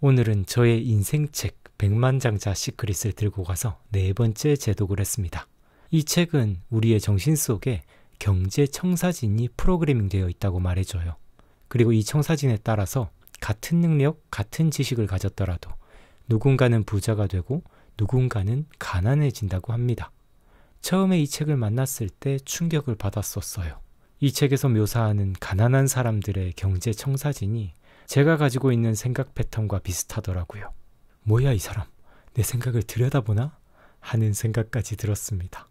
오늘은 저의 인생책 백만장자 시크릿을 들고 가서 4번째 제독을 했습니다. 이 책은 우리의 정신 속에 경제 청사진이 프로그래밍 되어 있다고 말해줘요. 그리고 이 청사진에 따라서 같은 능력, 같은 지식을 가졌더라도 누군가는 부자가 되고 누군가는 가난해진다고 합니다. 처음에 이 책을 만났을 때 충격을 받았었어요. 이 책에서 묘사하는 가난한 사람들의 경제 청사진이 제가 가지고 있는 생각 패턴과 비슷하더라고요. 뭐야 이 사람, 내 생각을 들여다보나? 하는 생각까지 들었습니다.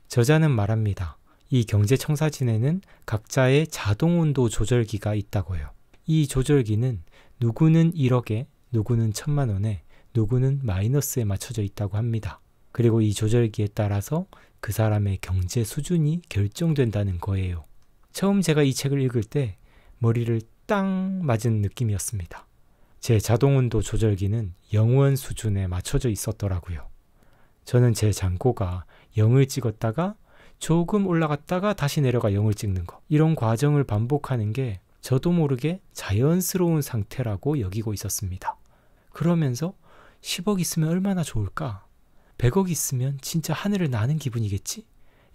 저자는 말합니다. 이 경제 청사진에는 각자의 자동온도 조절기가 있다고요. 이 조절기는 누구는 1억에, 누구는 1000만 원에, 누구는 마이너스에 맞춰져 있다고 합니다. 그리고 이 조절기에 따라서 그 사람의 경제 수준이 결정된다는 거예요. 처음 제가 이 책을 읽을 때 머리를 땅 맞은 느낌이었습니다. 제 자동온도 조절기는 0원 수준에 맞춰져 있었더라고요. 저는 제 잔고가 0을 찍었다가 조금 올라갔다가 다시 내려가 0을 찍는 거, 이런 과정을 반복하는 게 저도 모르게 자연스러운 상태라고 여기고 있었습니다. 그러면서 10억 있으면 얼마나 좋을까? 100억 있으면 진짜 하늘을 나는 기분이겠지?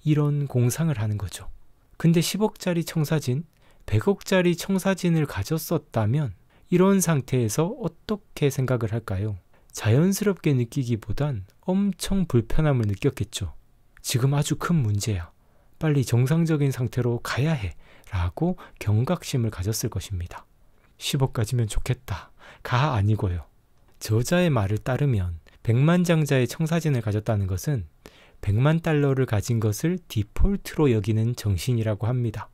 이런 공상을 하는 거죠. 근데 10억짜리 청사진, 100억짜리 청사진을 가졌었다면 이런 상태에서 어떻게 생각을 할까요? 자연스럽게 느끼기보단 엄청 불편함을 느꼈겠죠. 지금 아주 큰 문제야. 빨리 정상적인 상태로 가야 해. 라고 경각심을 가졌을 것입니다. 10억 가지면 좋겠다. 가 아니고요. 저자의 말을 따르면 100만 장자의 청사진을 가졌다는 것은 100만 달러를 가진 것을 디폴트로 여기는 정신이라고 합니다.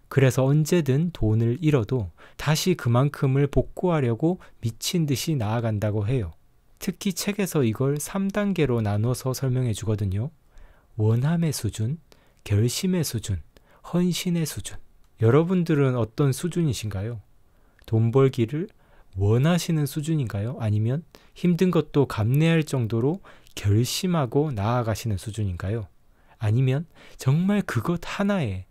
그래서 언제든 돈을 잃어도 다시 그만큼을 복구하려고 미친 듯이 나아간다고 해요. 특히 책에서 이걸 3단계로 나눠서 설명해 주거든요. 원함의 수준, 결심의 수준, 헌신의 수준. 여러분들은 어떤 수준이신가요? 돈 벌기를 원하시는 수준인가요? 아니면 힘든 것도 감내할 정도로 결심하고 나아가시는 수준인가요? 아니면 정말 그것 하나에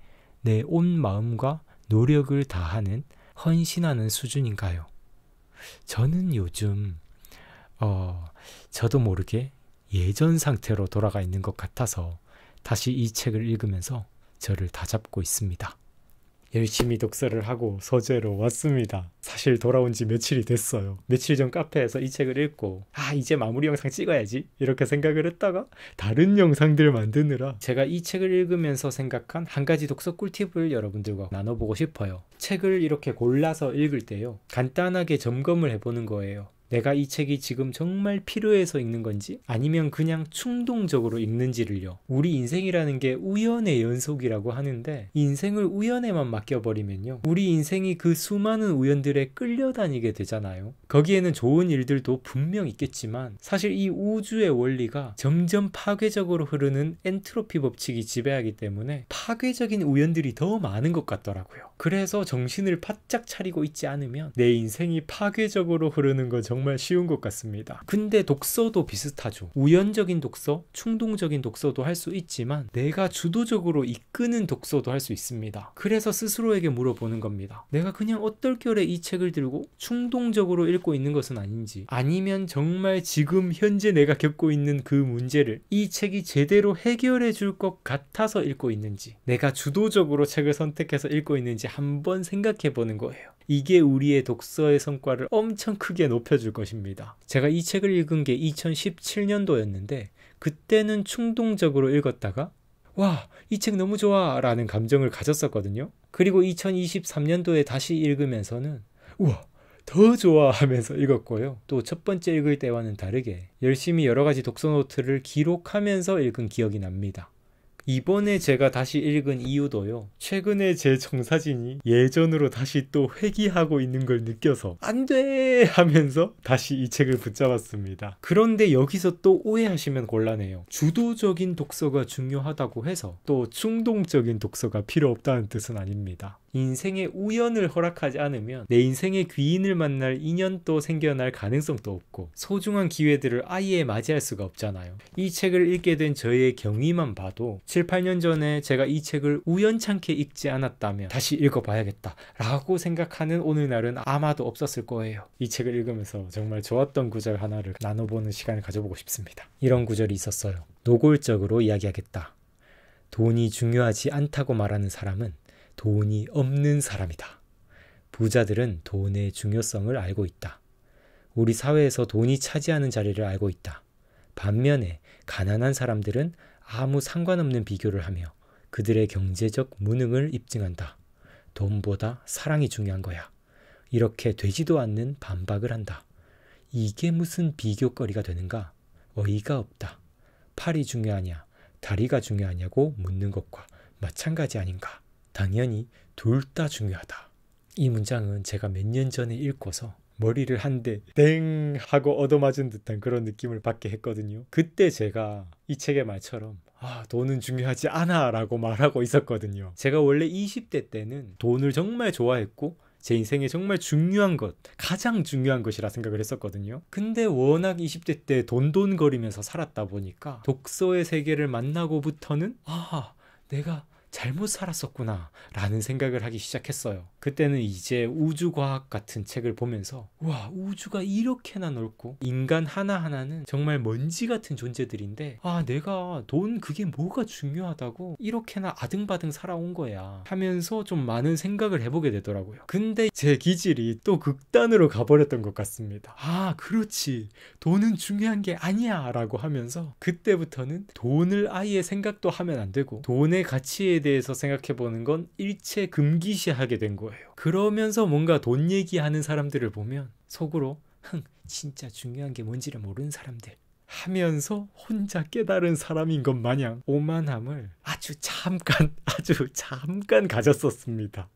내 온 마음과 노력을 다하는, 헌신하는 수준인가요? 저는 요즘 저도 모르게 예전 상태로 돌아가 있는 것 같아서 다시 이 책을 읽으면서 저를 다잡고 있습니다. 열심히 독서를 하고 서재로 왔습니다. 사실 돌아온 지 며칠이 됐어요. 며칠 전 카페에서 이 책을 읽고 이제 마무리 영상 찍어야지 이렇게 생각을 했다가 다른 영상들 만드느라 제가 이 책을 읽으면서 생각한 한 가지 독서 꿀팁을 여러분들과 나눠보고 싶어요. 책을 이렇게 골라서 읽을 때요, 간단하게 점검을 해보는 거예요. 내가 이 책이 지금 정말 필요해서 읽는 건지 아니면 그냥 충동적으로 읽는지를요. 우리 인생이라는 게 우연의 연속이라고 하는데 인생을 우연에만 맡겨버리면요, 우리 인생이 그 수많은 우연들에 끌려다니게 되잖아요. 거기에는 좋은 일들도 분명 있겠지만 사실 이 우주의 원리가 점점 파괴적으로 흐르는 엔트로피 법칙이 지배하기 때문에 파괴적인 우연들이 더 많은 것 같더라고요. 그래서 정신을 바짝 차리고 있지 않으면 내 인생이 파괴적으로 흐르는 건 정말 쉬운 것 같습니다. 근데 독서도 비슷하죠. 우연적인 독서, 충동적인 독서도 할 수 있지만 내가 주도적으로 이끄는 독서도 할 수 있습니다. 그래서 스스로에게 물어보는 겁니다. 내가 그냥 어떨결에 이 책을 들고 충동적으로 읽고 있는 것은 아닌지, 아니면 정말 지금 현재 내가 겪고 있는 그 문제를 이 책이 제대로 해결해 줄 것 같아서 읽고 있는지, 내가 주도적으로 책을 선택해서 읽고 있는지 한번 생각해 보는 거예요. 이게 우리의 독서의 성과를 엄청 크게 높여줄 것입니다. 제가 이 책을 읽은 게 2017년도였는데 그때는 충동적으로 읽었다가 와, 이 책 너무 좋아 라는 감정을 가졌었거든요. 그리고 2023년도에 다시 읽으면서는 우와, 더 좋아 하면서 읽었고요. 또 첫 번째 읽을 때와는 다르게 열심히 여러 가지 독서 노트를 기록하면서 읽은 기억이 납니다. 이번에 제가 다시 읽은 이유도요, 최근에 제 청사진이 예전으로 다시 또 회귀하고 있는 걸 느껴서 안 돼! 하면서 다시 이 책을 붙잡았습니다. 그런데 여기서 또 오해하시면 곤란해요. 주도적인 독서가 중요하다고 해서 또 충동적인 독서가 필요 없다는 뜻은 아닙니다. 인생의 우연을 허락하지 않으면 내 인생의 귀인을 만날 인연도 생겨날 가능성도 없고 소중한 기회들을 아예 맞이할 수가 없잖아요. 이 책을 읽게 된 저의 경위만 봐도 7, 8년 전에 제가 이 책을 우연찮게 읽지 않았다면 다시 읽어봐야겠다 라고 생각하는 오늘날은 아마도 없었을 거예요. 이 책을 읽으면서 정말 좋았던 구절 하나를 나눠보는 시간을 가져보고 싶습니다. 이런 구절이 있었어요. 노골적으로 이야기하겠다. 돈이 중요하지 않다고 말하는 사람은 돈이 없는 사람이다. 부자들은 돈의 중요성을 알고 있다. 우리 사회에서 돈이 차지하는 자리를 알고 있다. 반면에 가난한 사람들은 아무 상관없는 비교를 하며 그들의 경제적 무능을 입증한다. 돈보다 사랑이 중요한 거야. 이렇게 되지도 않는 반박을 한다. 이게 무슨 비교거리가 되는가? 어이가 없다. 팔이 중요하냐, 다리가 중요하냐고 묻는 것과 마찬가지 아닌가? 당연히 둘 다 중요하다. 이 문장은 제가 몇 년 전에 읽고서 머리를 한 대 땡 하고 얻어맞은 듯한 그런 느낌을 받게 했거든요. 그때 제가 이 책의 말처럼 돈은 중요하지 않아 라고 말하고 있었거든요. 제가 원래 20대 때는 돈을 정말 좋아했고 제 인생에 정말 중요한 것, 가장 중요한 것이라 생각을 했었거든요. 근데 워낙 20대 때 돈돈거리면서 살았다 보니까 독서의 세계를 만나고부터는 내가 잘못 살았었구나 라는 생각을 하기 시작했어요. 그때는 이제 우주과학 같은 책을 보면서 와, 우주가 이렇게나 넓고 인간 하나하나는 정말 먼지 같은 존재들인데 내가 돈 그게 뭐가 중요하다고 이렇게나 아등바등 살아온 거야 하면서 좀 많은 생각을 해보게 되더라고요. 근데 제 기질이 또 극단으로 가버렸던 것 같습니다. 그렇지, 돈은 중요한 게 아니야 라고 하면서 그때부터는 돈을 아예 생각도 하면 안 되고 돈의 가치에 대해서 생각해보는 건 일체 금기시하게 된 거예요. 그러면서 뭔가 돈 얘기하는 사람들을 보면 속으로 진짜 중요한 게 뭔지를 모르는 사람들 하면서 혼자 깨달은 사람인 것 마냥 오만함을 아주 잠깐 가졌었습니다.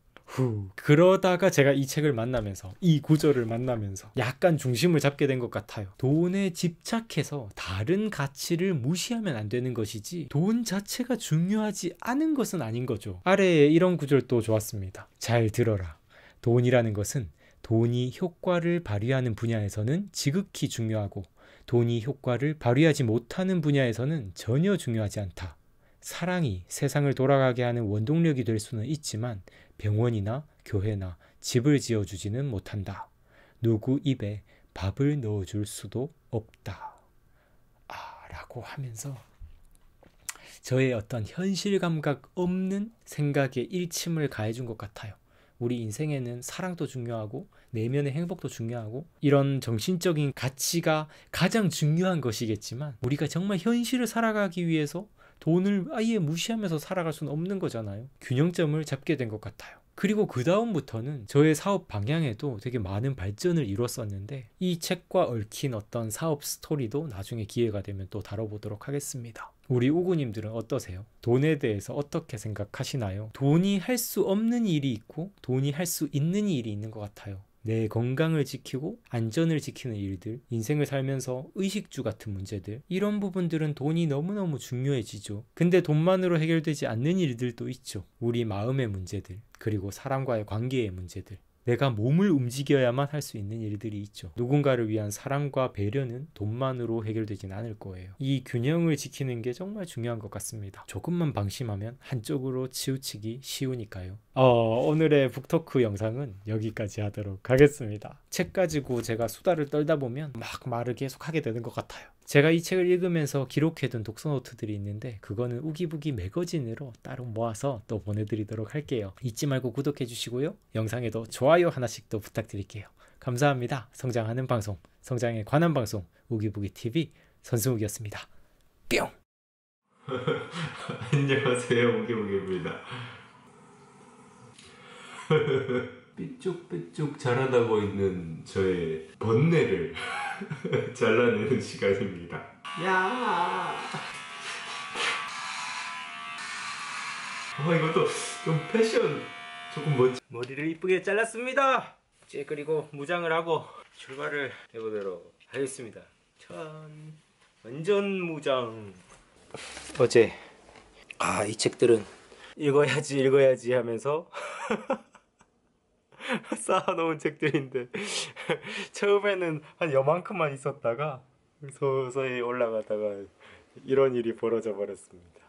그러다가 제가 이 책을 만나면서 이 구절을 만나면서 약간 중심을 잡게 된 것 같아요. 돈에 집착해서 다른 가치를 무시하면 안 되는 것이지 돈 자체가 중요하지 않은 것은 아닌 거죠. 아래에 이런 구절도 좋았습니다. 잘 들어라. 돈이라는 것은 돈이 효과를 발휘하는 분야에서는 지극히 중요하고 돈이 효과를 발휘하지 못하는 분야에서는 전혀 중요하지 않다. 사랑이 세상을 돌아가게 하는 원동력이 될 수는 있지만 병원이나 교회나 집을 지어주지는 못한다. 누구 입에 밥을 넣어줄 수도 없다. 라고 하면서 저의 어떤 현실 감각 없는 생각에 일침을 가해준 것 같아요. 우리 인생에는 사랑도 중요하고 내면의 행복도 중요하고 이런 정신적인 가치가 가장 중요한 것이겠지만 우리가 정말 현실을 살아가기 위해서 돈을 아예 무시하면서 살아갈 수는 없는 거잖아요. 균형점을 잡게 된 것 같아요. 그리고 그 다음부터는 저의 사업 방향에도 되게 많은 발전을 이뤘었는데 이 책과 얽힌 어떤 사업 스토리도 나중에 기회가 되면 또 다뤄보도록 하겠습니다. 우리 우구님들은 어떠세요? 돈에 대해서 어떻게 생각하시나요? 돈이 할 수 없는 일이 있고 돈이 할 수 있는 일이 있는 것 같아요. 내 건강을 지키고 안전을 지키는 일들, 인생을 살면서 의식주 같은 문제들, 이런 부분들은 돈이 너무너무 중요해지죠. 근데 돈만으로 해결되지 않는 일들도 있죠. 우리 마음의 문제들, 그리고 사람과의 관계의 문제들, 내가 몸을 움직여야만 할 수 있는 일들이 있죠. 누군가를 위한 사랑과 배려는 돈만으로 해결되진 않을 거예요. 이 균형을 지키는 게 정말 중요한 것 같습니다. 조금만 방심하면 한쪽으로 치우치기 쉬우니까요. 오늘의 북토크 영상은 여기까지 하도록 하겠습니다. 책 가지고 제가 수다를 떨다 보면 막 말을 계속 하게 되는 것 같아요. 제가 이 책을 읽으면서 기록해둔 독서노트들이 있는데 그거는 우기부기 매거진으로 따로 모아서 또 보내드리도록 할게요. 잊지 말고 구독해 주시고요. 영상에도 좋아요 하나씩 더 부탁드릴게요. 감사합니다. 성장하는 방송, 성장에 관한 방송 우기부기TV 선승욱이었습니다. 뿅! 안녕하세요, 우기부기입니다. 삐쭉삐쭉 자라나고 있는 저의 번뇌를 잘라내는 시간입니다. 야! 이것도 좀 패션 조금 멋지. 머리를 이쁘게 잘랐습니다. 이제 그리고 무장을 하고 출발을 해보도록 하겠습니다. 완전 무장. 어제 이 책들은 읽어야지 하면서 쌓아놓은 책들인데 처음에는 한 요만큼만 있었다가 서서히 올라가다가 이런 일이 벌어져 버렸습니다.